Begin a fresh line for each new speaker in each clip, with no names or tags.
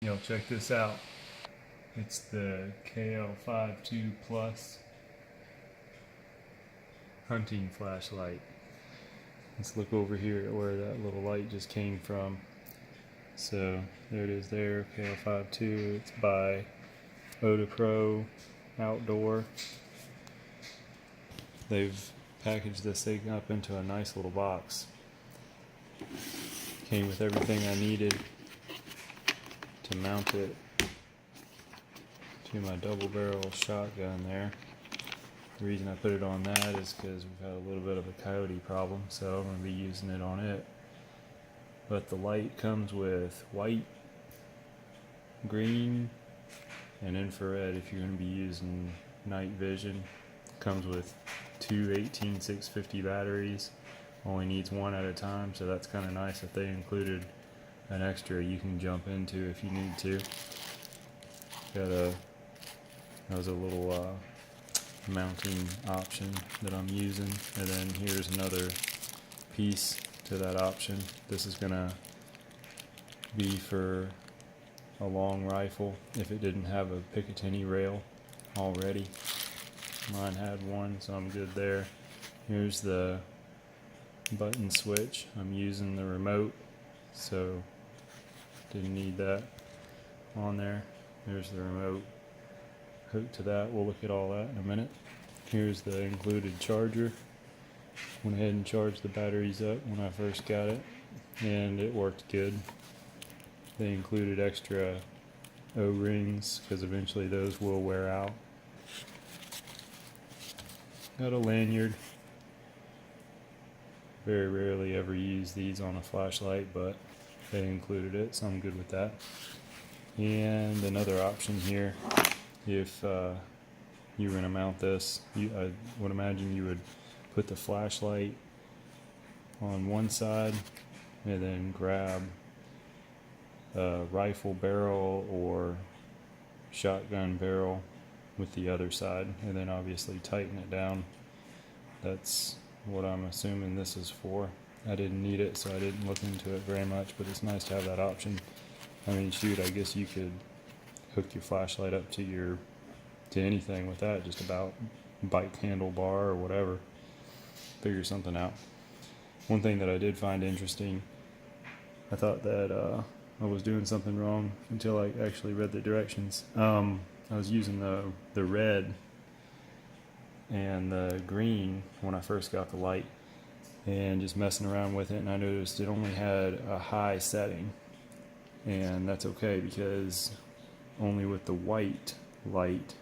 Check this out. It's the KL52 Plus hunting flashlight. Let's look over here at where that little light just came from. So there it is there, KL52. It's by Odepro Outdoor. They've packaged this thing up into a nice little box. Came with everything I needed to mount it to my double barrel shotgun there. The reason I put it on that is because we've had a little bit of a coyote problem, so I'm going to be using it on it. But the light comes with white, green, and infrared if you're going to be using night vision. Comes with two 18650 batteries. Only needs one at a time, so that's kind of nice that they included an extra you can jump into if you need to. That was a little mounting option that I'm using, and then here's another piece to that option. This is gonna be for a long rifle if it didn't have a Picatinny rail already. Mine had one, so I'm good there. Here's the button switch. I'm using the remote, so didn't need that on there. There's the remote hooked to that. We'll look at all that in a minute. Here's the included charger. Went ahead and charged the batteries up when I first got it, and it worked good. They included extra O-rings because eventually those will wear out. Got a lanyard. Very rarely ever use these on a flashlight, but they included it, so I'm good with that. And another option here, if you were going to mount this, I would imagine you would put the flashlight on one side and then grab a rifle barrel or shotgun barrel with the other side, and then obviously tighten it down. That's what I'm assuming this is for. I didn't need it, so I didn't look into it very much, but it's nice to have that option. I mean, shoot, I guess you could hook your flashlight up to anything with that, just about bike handlebar or whatever. Figure something out. One thing that I did find interesting, I thought that I was doing something wrong until I actually read the directions. I was using the red and the green when I first got the light and just messing around with it, and I noticed it only had a high setting, and that's okay because only with the white light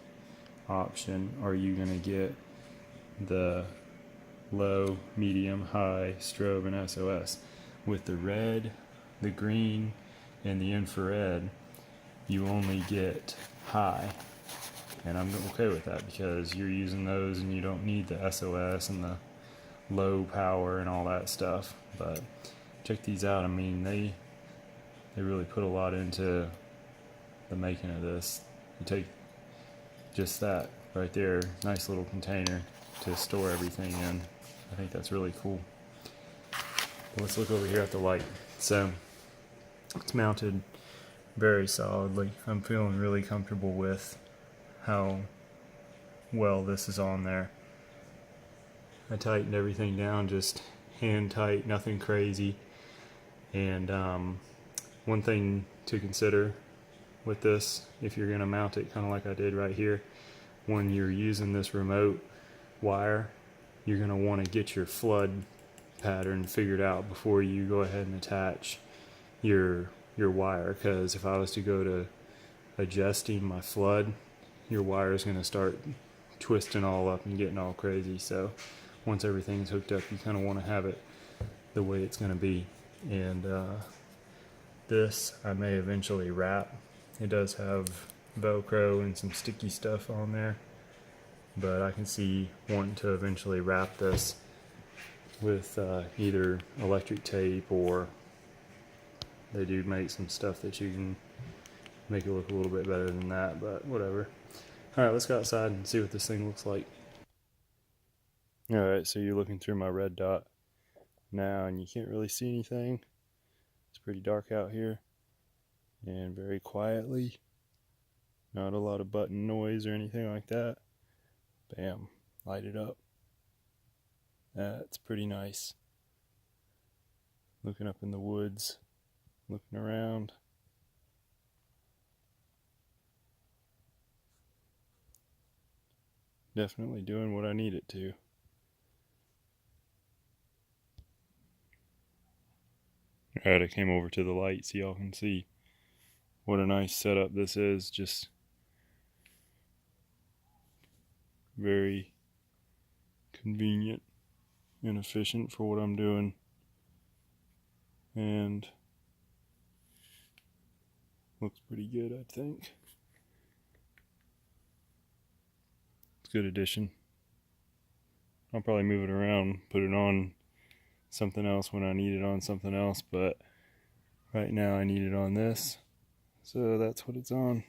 option are you going to get the low, medium, high, strobe, and SOS. With the red, the green, and the infrared, you only get high, and I'm okay with that because you're using those and you don't need the SOS and the low power and all that stuff. But check these out. I mean, they really put a lot into the making of this. You take just that right there, nice little container to store everything in. I think that's really cool. But let's look over here at the light. So it's mounted very solidly. I'm feeling really comfortable with how well this is on there. I tightened everything down, just hand tight, nothing crazy. And one thing to consider with this, if you're going to mount it kind of like I did right here, when you're using this remote wire, you're going to want to get your flood pattern figured out before you go ahead and attach your wire, because if I was to go to adjusting my flood, your wire is going to start twisting all up and getting all crazy. So once everything's hooked up, you kind of want to have it the way it's going to be. And this I may eventually wrap. It does have Velcro and some sticky stuff on there, but I can see wanting to eventually wrap this with either electric tape, or they do make some stuff that you can make it look a little bit better than that, but whatever. Alright, let's go outside and see what this thing looks like. Alright, so you're looking through my red dot now and you can't really see anything. It's pretty dark out here, and very quietly. Not a lot of button noise or anything like that. Bam, light it up. That's pretty nice. Looking up in the woods, looking around. Definitely doing what I need it to. Alright, I came over to the light so y'all can see what a nice setup this is. Just very convenient and efficient for what I'm doing. And looks pretty good, I think. It's a good addition. I'll probably move it around, put it on something else when I need it on something else, but right now I need it on this, so that's what it's on.